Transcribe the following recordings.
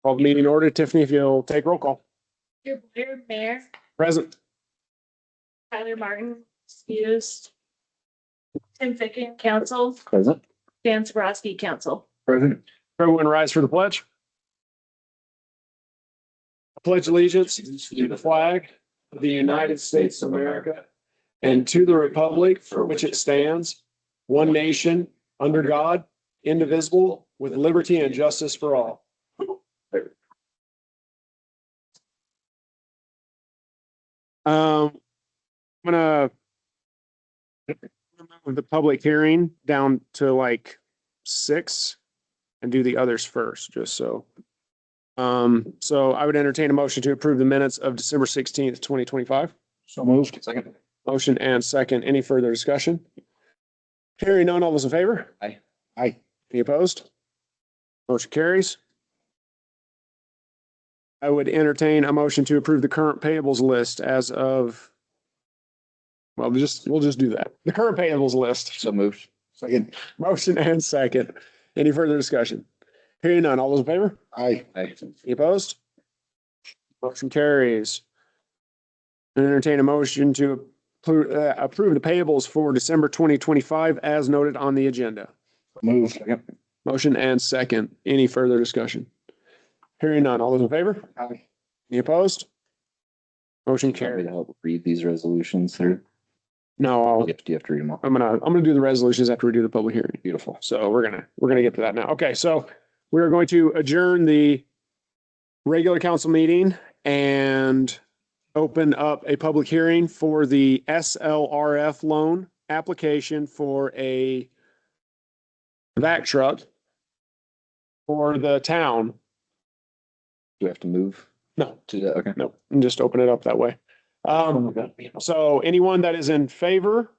Call the meeting order. Tiffany, if you'll take roll call. Your Blair, Mayor, Present. Tyler Martin, excused. Tim Ficken, Council, Present. Dan Sabrowski, Council. Present. Everyone rise for the pledge. I pledge allegiance to the flag of the United States of America and to the republic for which it stands, one nation, under God, indivisible, with liberty and justice for all. I'm gonna move the public hearing down to like 6 and do the others first, just so. So I would entertain a motion to approve the minutes of December 16th, 2025. So moved. Second. Motion and second. Any further discussion? Hearing none, all those in favor? Aye. Any opposed? Motion carries. I would entertain a motion to approve the current payables list as of, well, we'll just do that. The current payables list. So moved. Second. Motion and second. Any further discussion? Hearing none, all those in favor? Aye. Any opposed? Motion carries. And entertain a motion to approve the payables for December 2025 as noted on the agenda. Moved. Second. Motion and second. Any further discussion? Hearing none, all those in favor? Aye. Any opposed? Motion Want me carried. to help read these resolutions or No, do you have to read them all? I'm gonna do the resolutions after we do the public hearing. Beautiful. So we're gonna get to that now. Okay, so we are going to adjourn the regular council meeting and open up a public hearing for the SLRF loan application for a vac truck for the town. Do we have to move No, to that? Okay. no, and just open it up that way. So anyone that is in favor,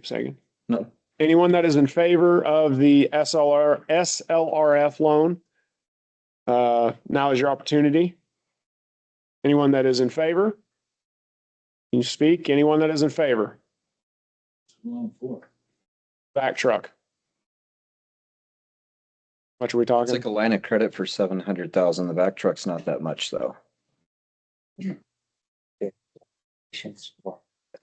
second. No. Anyone that is in favor of the SLRF loan, now is your opportunity. Anyone that is in favor? Can you speak? Anyone that is in favor? Back truck. How much are we It's talking? like a line of credit for 700,000. The back truck's not that much though. I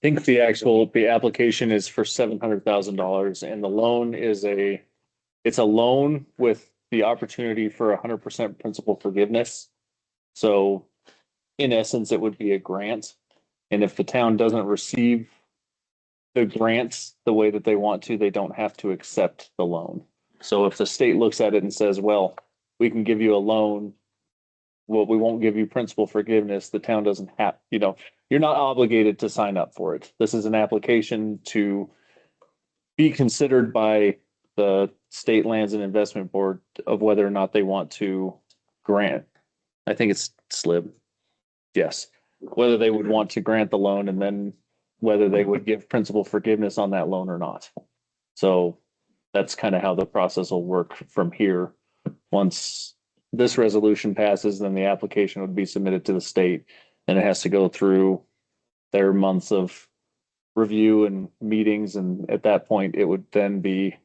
think the application is for $700,000 and the loan is it's a loan with the opportunity for 100% principal forgiveness. So in essence, it would be a grant. And if the town doesn't receive the grants the way that they want to, they don't have to accept the loan. So if the state looks at it and says, well, we can give you a loan, well, we won't give you principal forgiveness, the town doesn't have, you're not obligated to sign up for it. This is an application to be considered by the State Lands and Investment Board of whether or not they want to grant. I think it's SLIB. Yes. Whether they would want to grant the loan and then whether they would give principal forgiveness on that loan or not. So that's kind of how the process will work from here. Once this resolution passes, then the application would be submitted to the state and it has to go through their months of review and meetings. And at that point, it would then be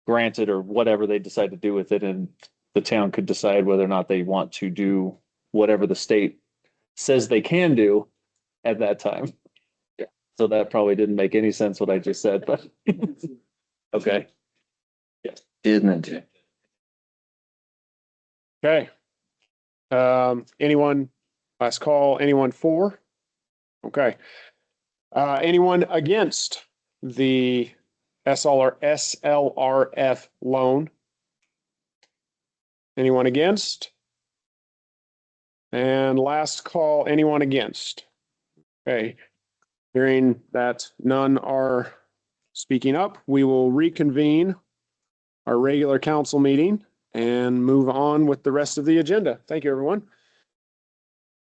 granted or whatever they decide to do with it. And the town could decide whether or not they want to do whatever the state says they can do at that time. Yeah. So that probably didn't make any sense what I just said, but okay. Didn't it? Okay. Anyone, last call, anyone for? Okay. Anyone against the SLRF loan? Anyone against? And last call, anyone against? Okay. Hearing that none are speaking up, we will reconvene our regular council meeting and move on with the rest of the agenda. Thank you, everyone.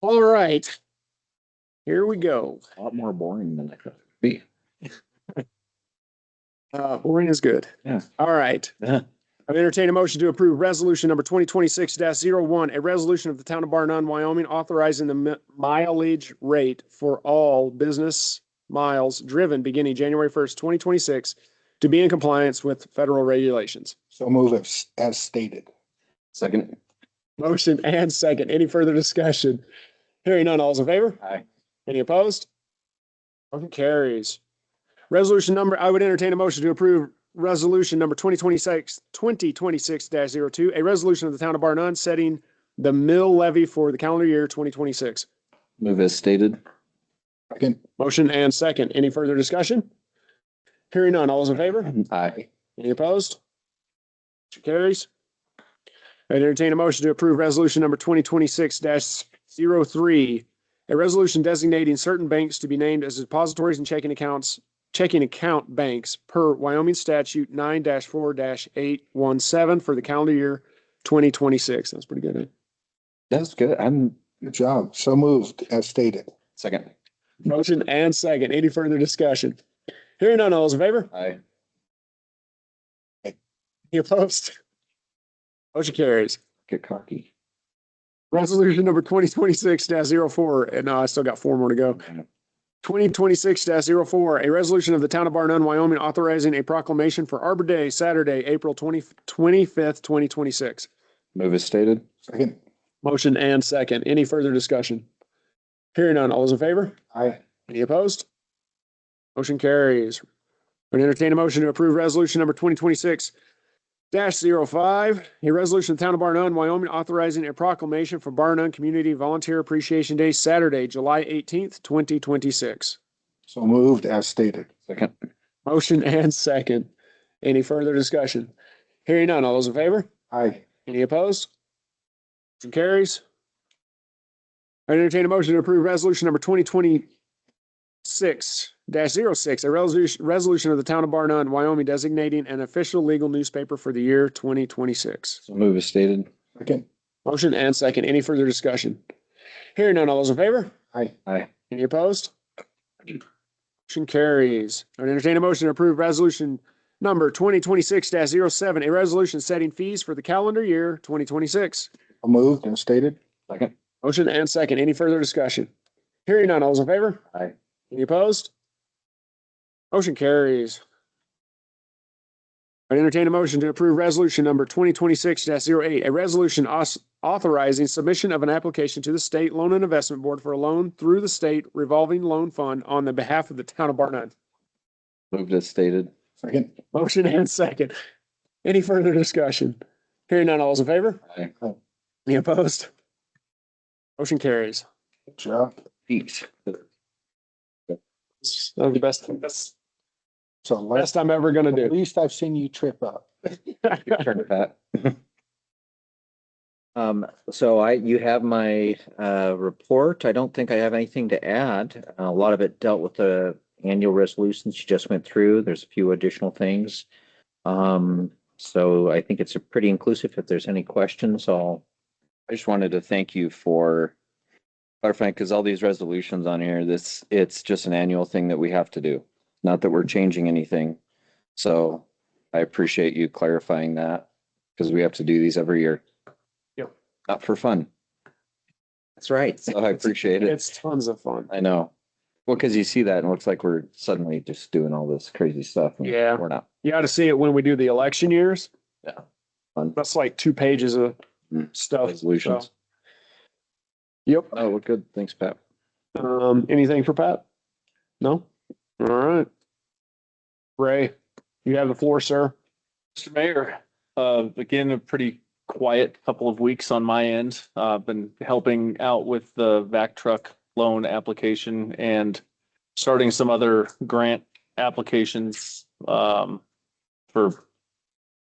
All right. Here we go. A lot more boring than I thought it would be. Boring is good. Yeah. All right. Yeah. I've entertained a motion to approve resolution number 2026-01, a resolution of the town of Bar None, Wyoming, authorizing the mileage rate for all business miles driven beginning January 1st, 2026 to be in compliance with federal regulations. So move as stated. Second. Motion and second. Any further discussion? Hearing none, all's in favor? Aye. Any opposed? Motion carries. Resolution number, I would entertain a motion to approve resolution number 2026-02, a resolution of the town of Bar Nunn setting the mill levy for the calendar year 2026. Move as stated. Second. Motion and second. Any further discussion? Hearing none, all those in favor? Aye. Any opposed? Motion carries. I'd entertain a motion to approve resolution number 2026-03, a resolution designating certain banks to be named as depositories and checking account banks per Wyoming statute 9-4-817 for the calendar year 2026. That's pretty good. Huh? That's good. Good job. So moved as stated. Second. Motion and second. Any further discussion? Hearing none, all those in favor? Aye. Any opposed? Motion carries. Get cocky. Resolution number 2026-04, and I still got four more to go. 2026-04, a resolution of the town of Bar Nunn, Wyoming, authorizing a proclamation for Arbor Day, Saturday, April 25th, 2026. Move as stated. Second. Motion and second. Any further discussion? Hearing none. All those in favor? Aye. Any opposed? Motion carries. Would entertain a motion to approve resolution number 2026-05, a resolution of the town of Bar Nunn, Wyoming, authorizing a proclamation for Bar Nunn Community Volunteer Appreciation Day, Saturday, July 18th, 2026. So moved as stated. Second. Motion and second. Any further discussion? Hearing none. All those in favor? Aye. Any opposed? Motion carries. I entertain a motion to approve resolution number 2026-06, a resolution of the town of Bar Nunn, Wyoming, designating an official legal newspaper for the year 2026. So move as stated. Second. Motion and second. Any further discussion? Hearing none. All those in favor? Aye. Aye. Any opposed? Motion carries. I entertain a motion to approve resolution number 2026-07, a resolution setting fees for the calendar year 2026. So moved as stated. Second. Motion and second. Any further discussion? Hearing none. All those in favor? Aye. Any opposed? Motion carries. I entertain a motion to approve resolution number 2026-08, a resolution authorizing submission of an application to the State Loan and Investment Board for a loan through the state revolving loan fund on the behalf of the town of Bar Nunn. Moved as stated. Second. Motion and second. Any further discussion? Hearing none. All those in favor? Aye. Any opposed? Motion carries. Good job. Pete. That was the best So best I'm ever gonna at do. least I've seen you trip up. Your turn, Pat. So you have my, report. I don't think I have anything to add. A lot of it dealt with the annual resolutions you just went through. There's a few additional things. So I think it's a pretty inclusive. If there's any questions, I just wanted to thank you for clarifying, because all these resolutions on here, it's just an annual thing that we have to do. Not that we're changing anything. So I appreciate you clarifying that, because we have to do these every year. Yep. Not for fun. that's right. So I appreciate it. It's tons of fun. I know. Well, because you see that and it looks like we're suddenly just doing all this crazy stuff. and Yeah. We're not. You ought to see it when we do the election years. Yeah. Fun. That's like 2 pages of Mm. stuff. Resolutions. So, Yep. Oh, well, good. Thanks, Pat. Anything for Pat? No? All right. Ray, you have the floor, sir. Mr. Mayor, again, a pretty quiet couple of weeks on my end. Been helping out with the vac truck loan application and starting some other grant applications for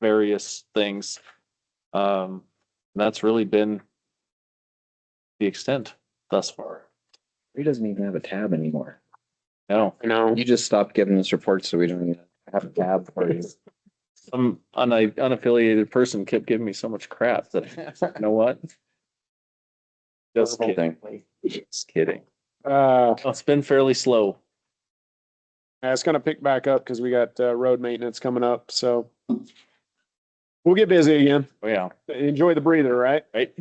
various things. That's really been the extent thus far. He doesn't even have a tab anymore. No, I know. You just stopped giving us reports so we don't even have a tab for you. some unaffiliated person kept giving me so much crap that, you know what? Just Whole kidding. thing. Just kidding. It's It's been fairly slow. gonna pick back up because we got road maintenance coming up, so we'll get busy again. Oh, yeah, Enjoy the breather, right? right?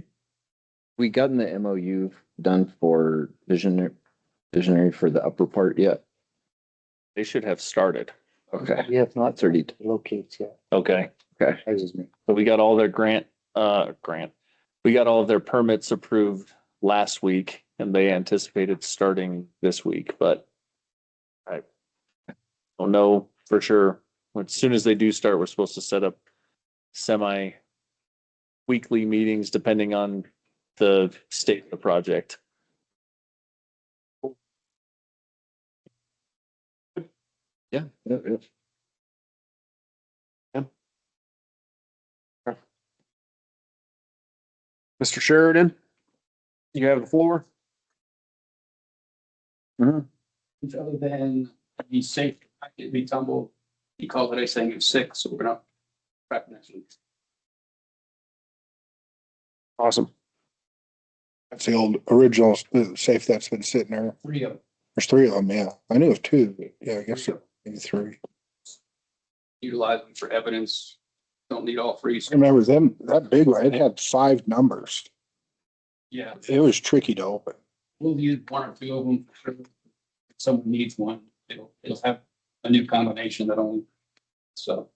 We gotten the MOU done for visionary for the upper part yet? They should have started. Okay. We have not 30. locates yet. Okay. Okay. Surprises me. So we got all their grant. we got all of their permits approved last week and they anticipated starting this week, but I don't know for sure. As soon as they do start, we're supposed to set up semi-weekly meetings depending on the state of the project. Yeah. Mr. Sheridan, you have the floor. Other than the safe, it be tumbled. He called today saying it's sick, so we're gonna prep next week. Awesome. That's the old original safe that's been sitting there. 3 of them. There's 3 of them, yeah. I knew it was 2, but yeah, I guess maybe 3. Utilize them for evidence. Don't need all 3. I remember them, that big one, it had 5 numbers. Yeah, It was tricky to open. we'll use 1 or 2 of them. For sure. If someone needs one, it'll have a new combination that only, so.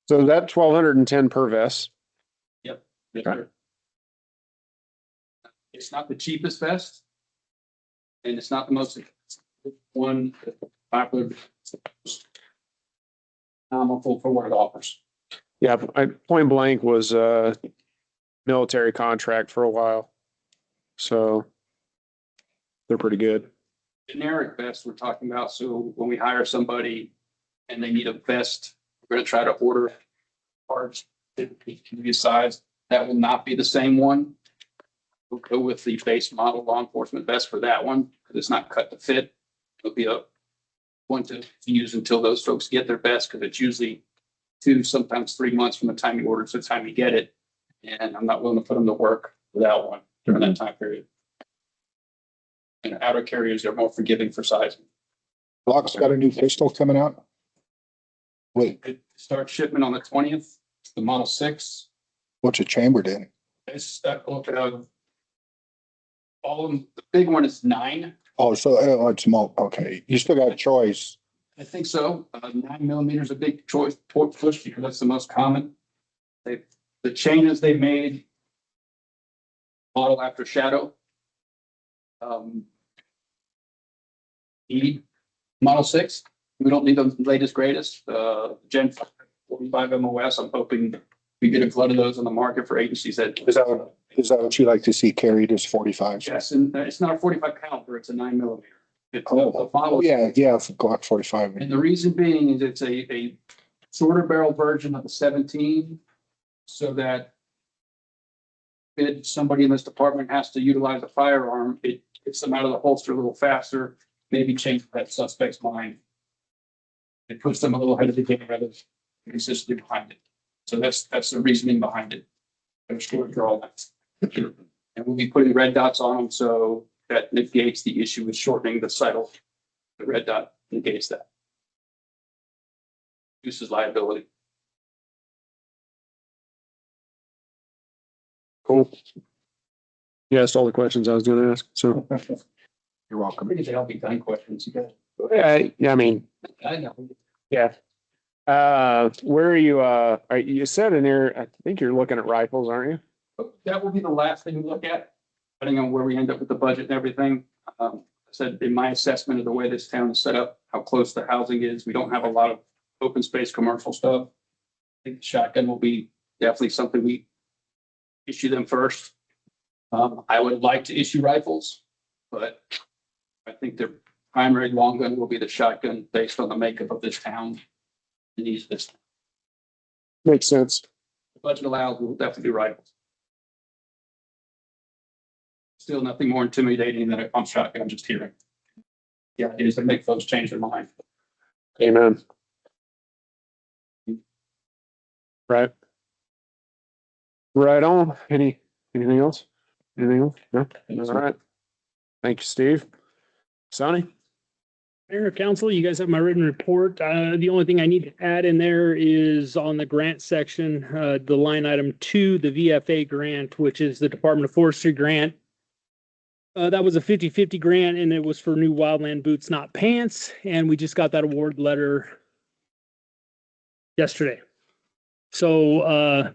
So that 1,210 per vest. Yes, Okay. sir. It's not the cheapest vest. And it's not the most expensive one, popular. For what it offers. Yeah, Point Blank was a military contract for a while. So they're pretty good. Generic vest we're talking about, so when we hire somebody and they need a vest, we're gonna try to order parts that can be sized. That will not be the same one. We'll go with the base model law enforcement vest for that one, because it's not cut to fit. It'll be a one to use until those folks get their vest, because it's usually 2, sometimes 3 months from the time you order to the time you get it. And I'm not willing to put them to work without one during that time period. And outer carriers are more forgiving for sizing. Glock's got a new pistol coming out. Wait, It starts shipment on the 20th, the Model 6. what's it chambered in? It's, all of them, the big one is 9. Oh, so it's small. Okay, you still got a choice. I think so. 9mm is a big choice push because that's the most common. The changes they made. Model after shadow. E Model 6. We don't need the latest greatest. Gen 45 MOS. I'm hoping we get a flood of those on the market for agencies that. Is that what you like to see carried as 45? Yes, and it's not a 45 caliber. It's a 9mm. It's a Oh, model. yeah, for Glock 45. And the reason being is it's a shorter barrel version of the 17, so that if somebody in this department has to utilize a firearm, it gets them out of the holster a little faster, maybe change that suspect's mind. It puts them a little ahead of the game rather than consistently behind it. So that's the reasoning behind it. I'm sure draw that. And we'll be putting red dots on them, so that negates the issue with shortening the sight. The red dot negates that. Reduces liability. Cool. You asked all the questions I was going to ask. So, You're welcome. Pretty sure I'll be done questions. You guys. yeah, I mean, I know. yeah. Where are you? You said in there, I think you're looking at rifles, aren't you? That will be the last thing we look at, depending on where we end up with the budget and everything. I said in my assessment of the way this town is set up, how close the housing is, we don't have a lot of open space commercial stuff. I think the shotgun will be definitely something we issue them first. I would like to issue rifles, but I think their primary long gun will be the shotgun based on the makeup of this town. It needs this. Makes sense. The budget allows, we'll definitely do rifles. Still nothing more intimidating than a pump shotgun just hearing. Yeah, it is to make folks change their mind. Amen. Right. Right on. Anything else? Anything else? No? All right. Thank you, Steve. Sonny? Mayor, Council, you guys have my written report. The only thing I need to add in there is on the grant section, the line item 2, the VFA grant, which is the Department of Forestry grant. That was a 50-50 grant and it was for new wildland boots, not pants. And we just got that award letter yesterday. So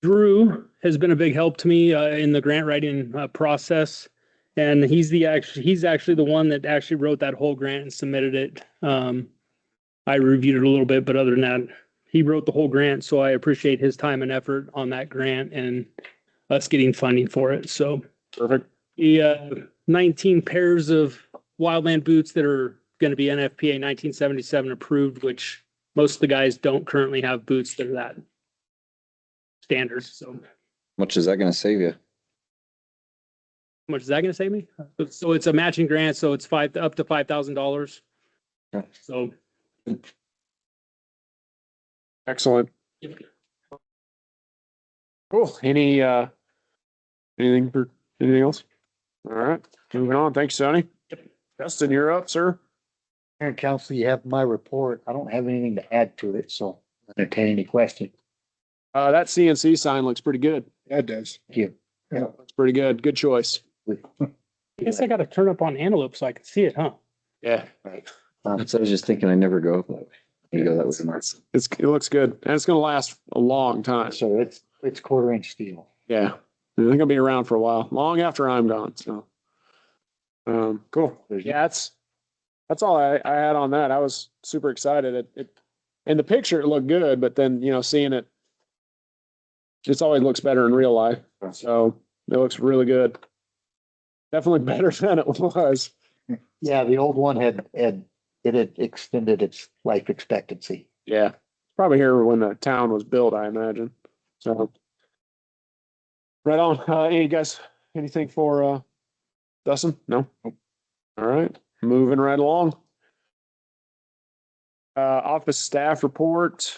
Drew has been a big help to me in the grant writing process. And he's actually the one that actually wrote that whole grant and submitted it. I reviewed it a little bit, but other than that, he wrote the whole grant. So I appreciate his time and effort on that grant and us getting funding for it. So Perfect. the 19 pairs of wildland boots that are going to be NFPA 1977 approved, which most of the guys don't currently have boots that are that standard. So Much is that gonna save you? how much is that going to save me? So it's a matching grant, so it's up to $5,000. Okay. So Excellent. Cool. Anything else? All right, moving on. Thanks, Sonny. Justin, you're up, sir. Mayor and council, you have my report. I don't have anything to add to it, so entertain any question. That CNC sign looks pretty good. Yeah, it does. Thank you. It's pretty good. Good choice. I guess I got to turn up on Antelope so I can see it, huh? Yeah, That's what I was just thinking. I never go up that way. You go that way, Mark. it looks good, and it's gonna last a long time. So it's 1/4 inch steel. Yeah, they're gonna be around for a while, long after I'm gone. So, cool. Yeah, that's all I had on that. I was super excited. It in the picture it looked good, but then seeing it, just always looks better in real life. So it looks really good. Definitely better than it was. Yeah, the old one had extended its life expectancy. Yeah, probably here when the town was built, I imagine. So, right on. Any guys, anything for Dustin? No. All right, moving right along. Office staff report.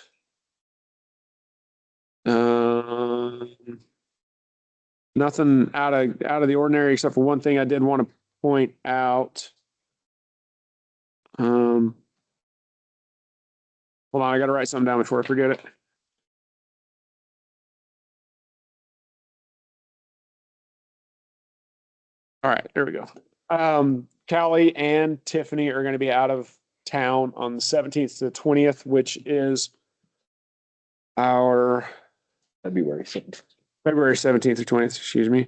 Nothing out of the ordinary except for one thing I did want to point out. Hold on, I got to write something down before I forget it. All right, there we go. Callie and Tiffany are going to be out of town on the 17th to the 20th, which is our February. February 17th or 20th, excuse me.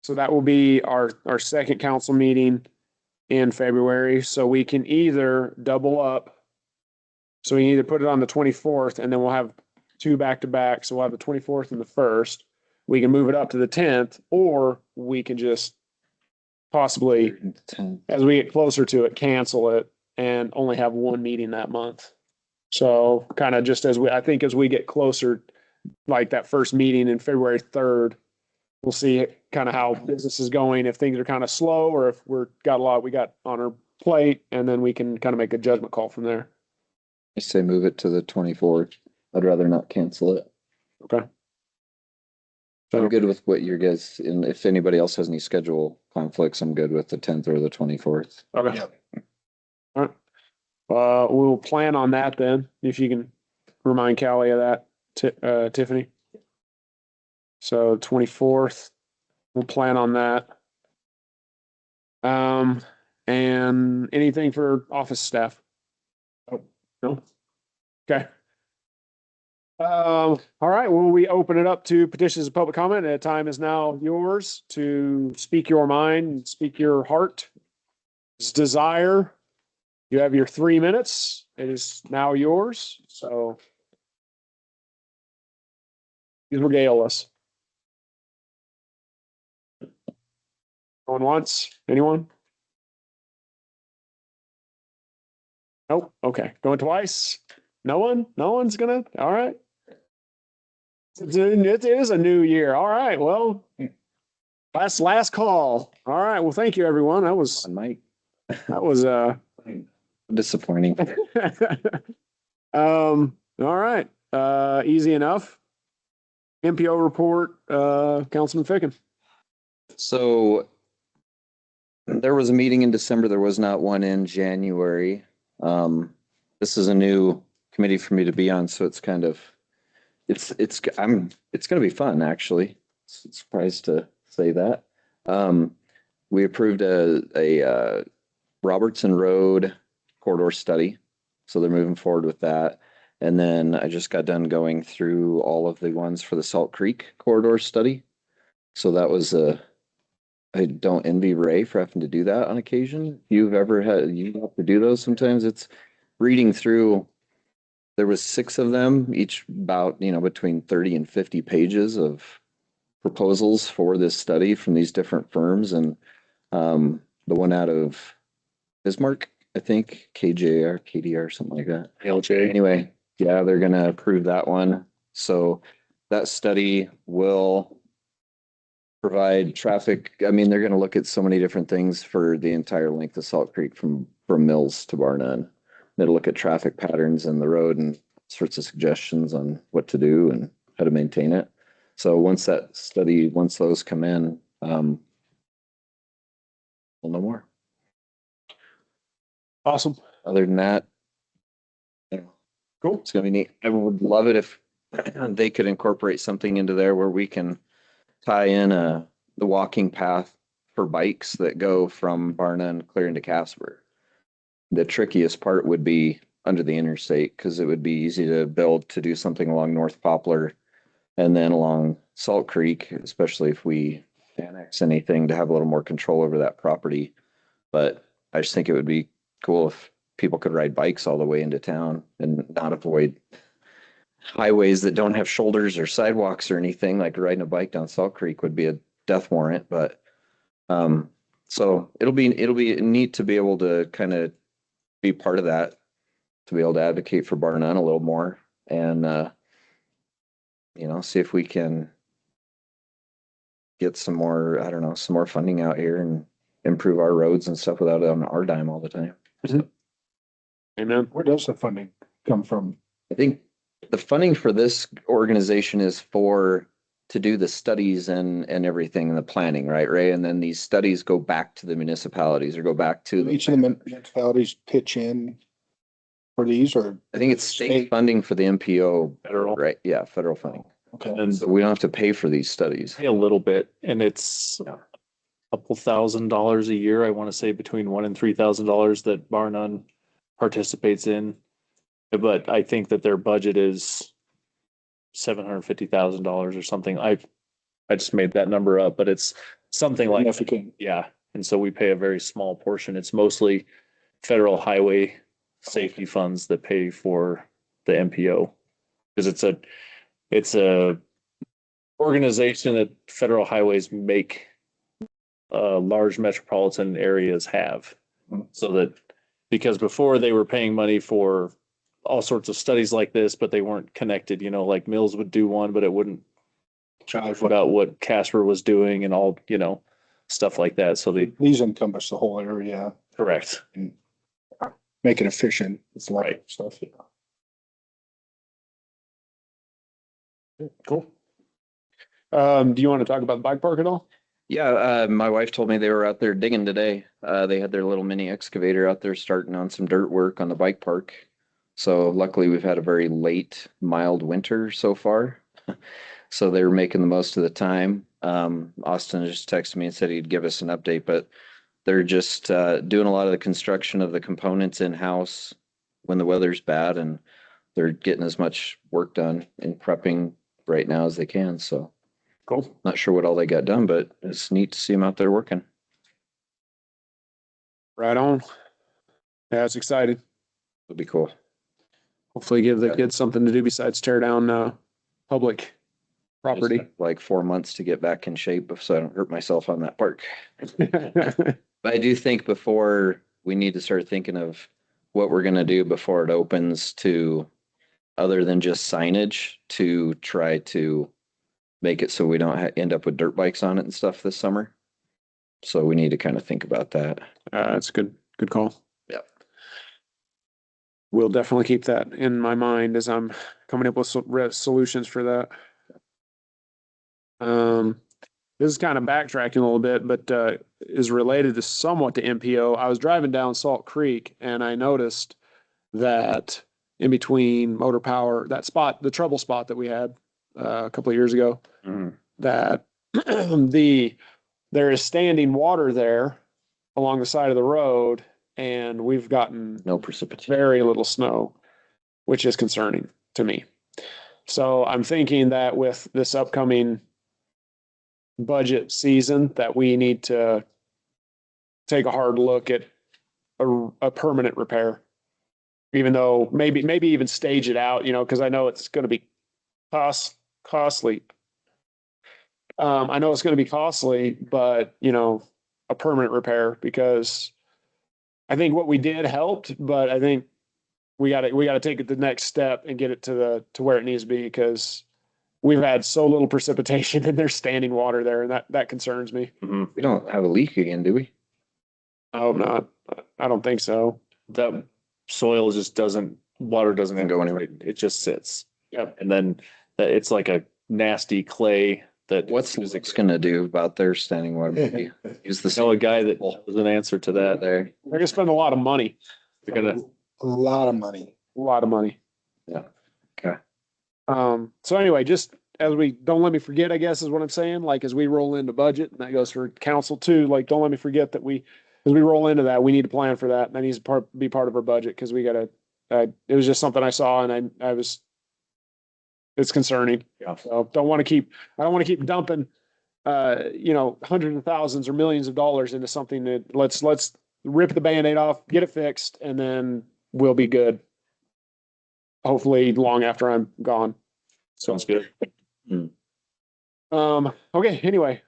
So that will be our second council meeting in February. So we can either double up. So we can either put it on the 24th and then we'll have two back to back. So we'll have the 24th and the 1st. We can move it up to the 10th, or we can just possibly, as we get closer to it, cancel it and only have one meeting that month. So kind of just I think as we get closer, like that first meeting in February 3rd, we'll see kind of how business is going, if things are kind of slow or if we got on our plate, and then we can kind of make a judgment call from there. I say move it to the 24th. I'd rather not cancel it. Okay. I'm good with what your guys, and if anybody else has any schedule conflicts, I'm good with the 10th or the 24th. Okay. Yep. All right. We'll plan on that then, if you can remind Callie of that, Tiffany. So 24th, we'll plan on that. And anything for office staff? No? Okay. All right, well, we open it up to petitions of public comment. The time is now yours to speak your mind, speak your heart, desire. You have your 3 minutes. It is now yours, so please regale us. Going once? Anyone? Nope. Okay. Going twice? No one? No one's gonna? All right. It is a new year. All right. Well, last call. All right. Well, thank you, everyone. That was Mike, Disappointing. disappointing. All right. Easy enough. MPO report, Councilman Ficken. So there was a meeting in December. There was not one in January. This is a new committee for me to be on, so it's kind of, it's going to be fun, actually. Surprised to say that. We approved a Robertson Road corridor study, so they're moving forward with that. And then I just got done going through all of the ones for the Salt Creek corridor study. So that was I don't envy Ray for having to do that on occasion. If you've ever you have to do those sometimes. It's reading through. There was 6 of them, each about, between 30 and 50 pages of proposals for this study from these different firms. And the one out of Bismarck, I think, KDR, something like that. LJ. Anyway, yeah, they're gonna approve that one. So that study will provide traffic. I mean, they're gonna look at so many different things for the entire length of Salt Creek from Mills to Bar None. They'll look at traffic patterns in the road and sorts of suggestions on what to do and how to maintain it. So once those come in, we'll know more. Awesome. Other than that, Cool. it's gonna be neat. I would love it if they could incorporate something into there where we can tie in the walking path for bikes that go from Bar None clear into Casper. The trickiest part would be under the interstate because it would be easy to build to do something along North Poplar and then along Salt Creek, especially if we annex anything to have a little more control over that property. But I just think it would be cool if people could ride bikes all the way into town and not avoid highways that don't have shoulders or sidewalks or anything. Like riding a bike down Salt Creek would be a death warrant. But so it'll be neat to be able to kind of be part of that, to be able to advocate for Bar None a little more and see if we can get some more funding out here and improve our roads and stuff without it on our dime all the time. Amen. Where does the funding come from? I think the funding for this organization is to do the studies and everything and the planning, right, Ray? And then these studies go back to the municipalities or go back to Each of the municipalities pitch in for these, or? I think it's state funding for the MPO, Federal. right? Yeah, federal funding. Okay. And So we don't have to pay for these studies. pay a little bit, and it's a couple $1,000s a year. I want to say between $1,000 and $3,000 that Bar None participates in. But I think that their budget is $750,000 or something. I just made that number up, but it's something like, Significant. yeah. And so we pay a very small portion. It's mostly federal highway safety funds that pay for the MPO. Because it's a organization that federal highways make large metropolitan areas have. So that, because before they were paying money for all sorts of studies like this, but they weren't connected, like Mills would do one, but it wouldn't Charge about what Casper was doing and all, stuff like that. So these encompass the whole area, correct. make it efficient. It's a lot of Right. stuff. Yeah. Cool. Do you want to talk about the bike park at all? Yeah, my wife told me they were out there digging today. They had their little mini excavator out there starting on some dirt work on the bike park. So luckily we've had a very late, mild winter so far. So they were making the most of the time. Austin just texted me and said he'd give us an update, but they're just doing a lot of the construction of the components in-house when the weather's bad, and they're getting as much work done and prepping right now as they can. So Cool. not sure what all they got done, but it's neat to see them out there working. Right on. Yeah, it's exciting. It'll be cool. Hopefully give the kids something to do besides tear down public property. Like 4 months to get back in shape so I don't hurt myself on that park. But I do think before we need to start thinking of what we're going to do before it opens, to other than just signage, to try to make it so we don't end up with dirt bikes on it and stuff this summer. So we need to kind of think about that. That's a good call. Yep. We'll definitely keep that in my mind as I'm coming up with solutions for that. This is kind of backtracking a little bit, but is related to somewhat to MPO. I was driving down Salt Creek and I noticed that in between Motor Power, that spot, the trouble spot that we had a couple of years ago, that there is standing water there along the side of the road, and we've gotten No precipitation. very little snow. which is concerning to me. So I'm thinking that with this upcoming budget season, that we need to take a hard look at a permanent repair. Even though maybe even stage it out, because I know it's going to be costly. I know it's going to be costly, but a permanent repair, because I think what we did helped, but I think we got to take it the next step and get it to where it needs to be, because we've had so little precipitation and there's standing water there, and that concerns me. We don't have a leak again, do we? I hope not. I don't think so. That soil just water doesn't Doesn't go anywhere. It just sits. Yep. And then it's like a nasty clay that. What's Luke's gonna do about their standing water? Use the Know a same. guy that was an answer to that. There. They're gonna spend a lot of money. They're gonna, A lot of money. A lot of money. Yeah. Okay. So anyway, just as we don't let me forget, I guess is what I'm saying. Like, as we roll into budget, and that goes for council too, like, don't let me forget that as we roll into that, we need to plan for that. And that needs to be part of our budget, because we gotta, it was just something I saw, and it's concerning. Yeah. So I don't want to keep dumping, hundreds of thousands or millions of dollars into something that let's rip the Band-Aid off, get it fixed, and then we'll be good. Hopefully long after I'm gone. sounds good. Okay, anyway,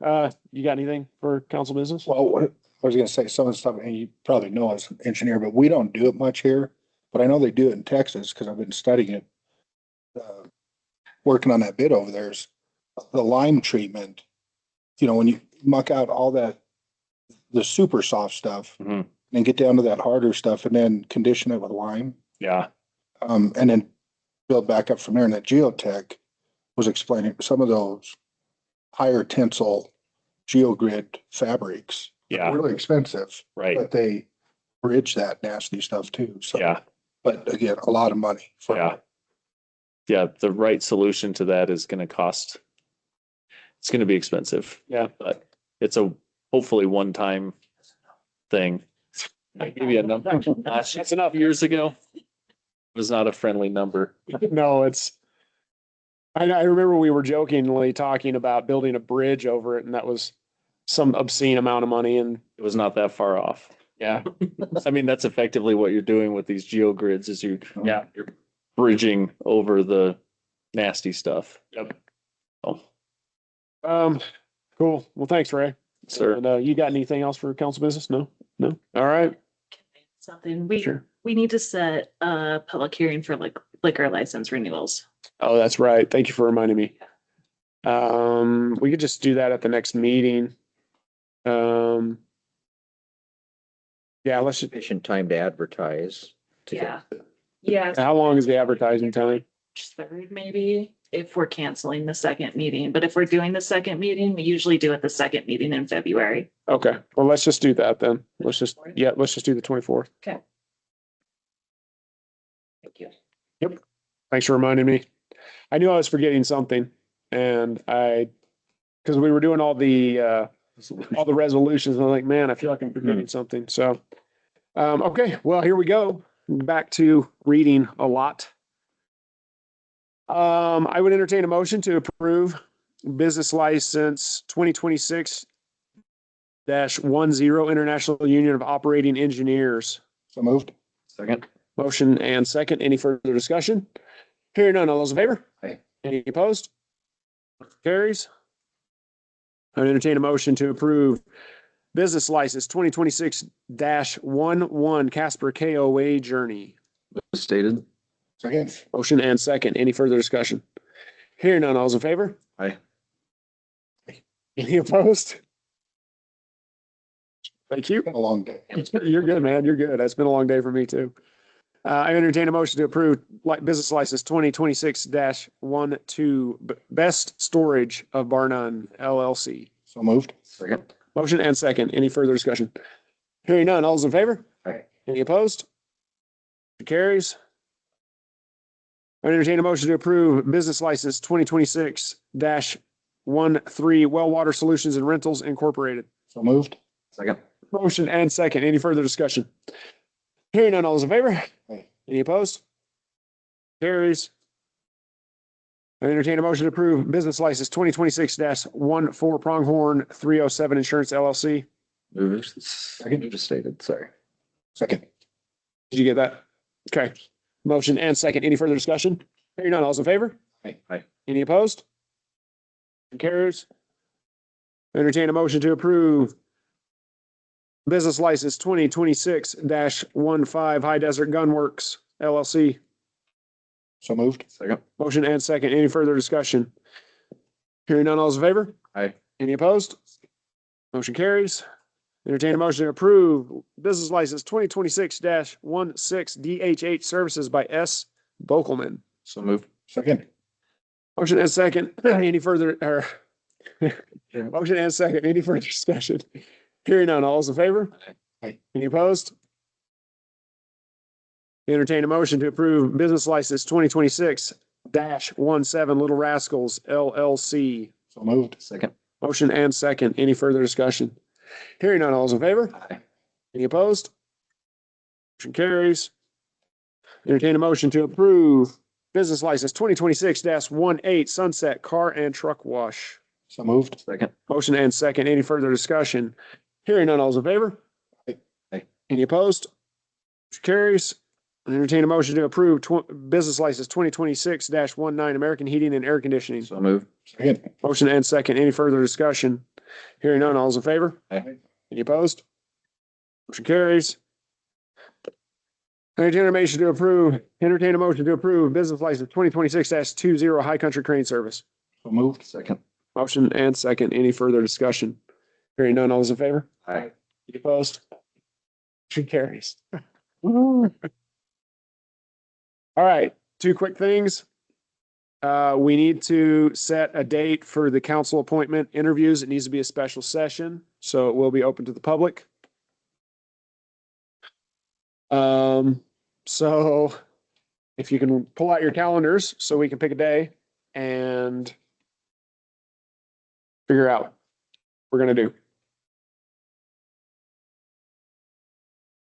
you got anything for council business? Well, what I was gonna say, some of the stuff, and you probably know as an engineer, but we don't do it much here. But I know they do it in Texas, because I've been studying it. Working on that bit over there's the lime treatment. When you muck out all the super soft stuff, Mhm. and get down to that harder stuff, and then condition it with lime, Yeah. and then build back up from there. And that Geotech was explaining some of those higher tensile geogrid fabrics. Yeah. Really expensive, Right. but they bridge that nasty stuff too. So, Yeah. but again, a lot of money. Yeah. Yeah. The right solution to that is going to cost. It's going to be expensive. Yeah. But it's a hopefully one-time thing. I give you a number. That's enough years ago. It was not a friendly number. No, I remember we were jokingly talking about building a bridge over it, and that was some obscene amount of money. And It was not that far off. yeah, I mean, that's effectively what you're doing with these geogrids is you're yeah. bridging over the nasty stuff. Yep. Oh, Cool. Well, thanks, Ray. sir. And you got anything else for council business? No? All right. Something, Sure. we need to set a public hearing for like liquor license renewals. Oh, that's right. Thank you for reminding me. We could just do that at the next meeting. Yeah, let's just, Sufficient time to advertise. to get- Yeah. how long is the advertising time? Third, maybe, if we're canceling the second meeting, but if we're doing the second meeting, we usually do it the second meeting in February. Okay, well, let's just do that then. Let's just do the 24th. Okay. Thank you. Thanks for reminding me. I knew I was forgetting something, and because we were doing all the resolutions, and I'm like, man, I feel like I'm forgetting something. So, okay, well, here we go. Back to reading a lot. I would entertain a motion to approve business license 2026-10 International Union of Operating Engineers. So moved. Second. Motion and second. Any further discussion? Hearing none. All those in favor? Aye. Any opposed? Carries. I would entertain a motion to approve business license 2026-11 Casper KOA Journey. Stated. Second. Motion and second. Any further discussion? Hearing none. All those in favor? Aye. Any opposed? Thank you. Been a long day. You're good, man. You're good. It's been a long day for me too. I entertain a motion to approve business license 2026-12 Best Storage of Bar None LLC. So moved. Second. Motion and second. Any further discussion? Hearing none. All those in favor? Aye. Any opposed? It carries. I entertain a motion to approve business license 2026-13 Well Water Solutions and Rentals Incorporated. So moved. Second. Motion and second. Any further discussion? Hearing none. All those in favor? Aye. Any opposed? Carries. I entertain a motion to approve business license 2026-14 Pronghorn 307 Insurance LLC. Move as stated, sorry. Second. Did you get that? Okay. Motion and second. Any further discussion? Hearing none, all's in favor? Aye. Any opposed? Carries. Entertain a motion to approve business license 2026-15 High Desert Gunworks LLC. So moved. Second. Motion and second. Any further discussion? Hearing none, all's in favor? Aye. Any opposed? Motion carries. Entertain a motion to approve business license 2026-16 DHH Services by S. Bokelman. So move. Second. Motion and second. Any further, or motion and second. Any further discussion? Hearing none, all's in favor? Aye. Any opposed? Entertain a motion to approve business license 2026-17 Little Rascals LLC. So moved. Second. Motion and second. Any further discussion? Hearing none, all's in favor? Aye. Any opposed? Motion carries. Entertain a motion to approve business license 2026-18 Sunset Car and Truck Wash. So moved. Second. Motion and second. Any further discussion? Hearing none, all's in favor? Aye. Aye. Any opposed? Motion carries. Entertain a motion to approve business license 2026-19 American Heating and Air Conditioning. So move. Second. Motion and second. Any further discussion? Hearing none, all's in favor? Aye. Any opposed? Motion carries. Entertain a motion to approve business license 2026-20 High Country Crane Service. So moved. Second. Motion and second. Any further discussion? Hearing none, all those in favor? Aye. Any opposed? Motion carries. All right, two quick things. We need to set a date for the council appointment interviews. It needs to be a special session, so it will be open to the public. So if you can pull out your calendars so we can pick a day and figure out what we're gonna do.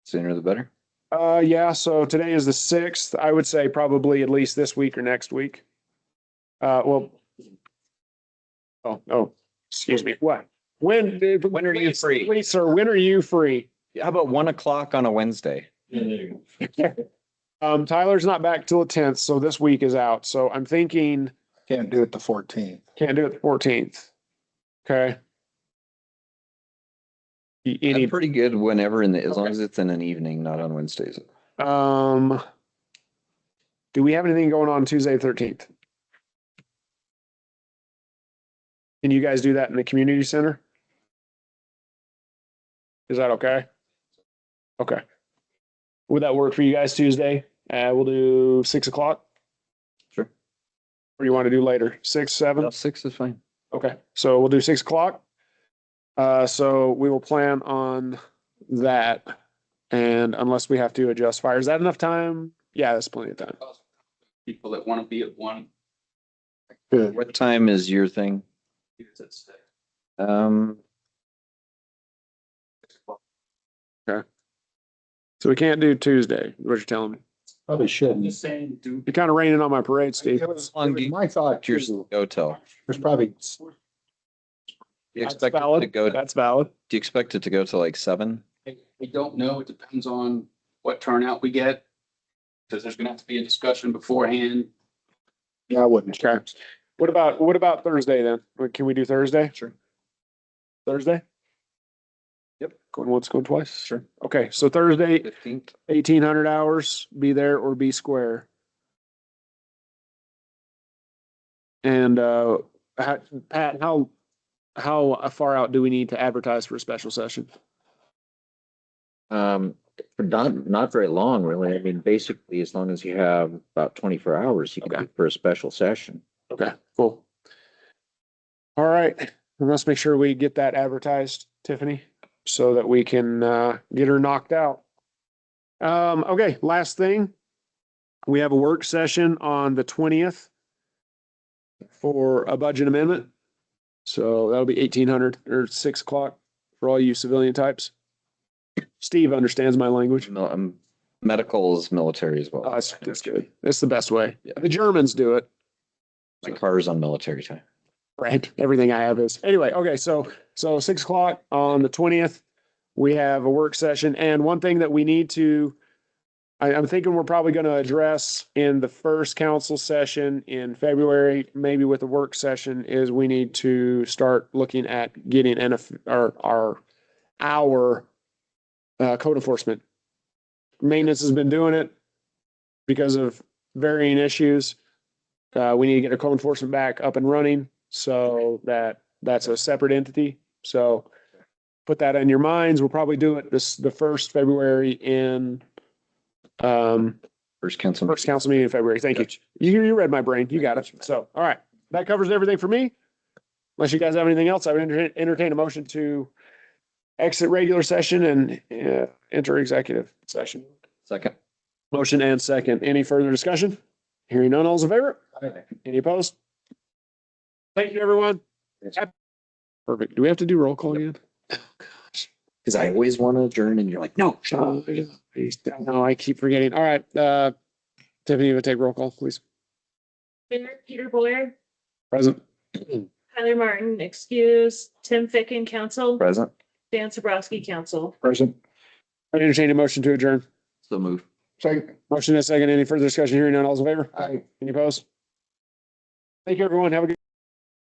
Sooner the better. Yeah, so today is the 6th. I would say probably at least this week or next week. Oh, excuse me. What? When are you free? Please, sir, when are you free? How about 1 o'clock on a Wednesday? Tyler's not back till the 10th, so this week is out. So I'm thinking Can't do it the 14th. can't do it the 14th. Okay. Any, I'm pretty good whenever as long as it's in an evening, not on Wednesdays. do we have anything going on Tuesday, 13th? Can you guys do that in the community center? Is that okay? Okay. Would that work for you guys Tuesday? We'll do 6 o'clock. Sure. Or do you want to do later? 6, 7? 6 is fine. Okay, so we'll do 6 o'clock. So we will plan on that. And unless we have to adjust fire, is that enough time? Yeah, that's plenty of time. People that want to be at one. Good. What time is your thing? So we can't do Tuesday, what you're telling me. Probably shouldn't. Just saying, do. You're kind of raining on my parade, Steve. It was long do you- my thought Your too. go tell. There's probably, Do you That's expect it to valid. go, do That's valid. you expect it to go to like 7? We don't know. It depends on what turnout we get. Because there's gonna have to be a discussion beforehand. yeah, I wouldn't. Okay. What about Thursday then? Can we do Thursday? Sure. Thursday? Yep. Going once, going twice? Sure. Okay, so Thursday, 15th? 1800 hours, be there or be square. And, Pat, how far out do we need to advertise for a special session? Not very long, really. I mean, basically, as long as you have about 24 hours, you can Okay. do for a special session. Okay, cool. All right, let's make sure we get that advertised, Tiffany, so that we can get her knocked out. Okay, last thing. We have a work session on the 20th for a budget amendment. So that'll be 1800 or 6 o'clock for all you civilian types. Steve understands my language. No, Medical is military as well. Oh, that's good. It's the best way. Yeah. The Germans do it. My car's on military time. Right. Everything I have is. Anyway, okay, so 6 o'clock on the 20th, we have a work session. And one thing that we need to, I'm thinking we're probably going to address in the first council session in February, maybe with the work session, is we need to start looking at getting our code enforcement. Maintenance has been doing it because of varying issues. We need to get our code enforcement back up and running so that's a separate entity. So put that in your minds. We'll probably do it the first February in First council. first council meeting in February. Thank you. You read my brain. You got it. So, all right. That covers everything for me. Unless you guys have anything else, I would entertain a motion to exit regular session and enter executive session. Second. Motion and second. Any further discussion? Hearing none, all's in favor? Any opposed? Thank you, everyone. Perfect. Do we have to do roll call again? Because I always want to adjourn and you're like, no. No, I keep forgetting. All right, Tiffany, you would take roll call, please. Mayor Peter Boyer, Present. Tyler Martin, excuse, Tim Ficken, council, Present. Dan Sabrowski, council. Present. I entertain a motion to adjourn. So move. Second. Motion and second. Any further discussion? Hearing none, all's in favor? Aye. Any opposed? Thank you, everyone. Have a good.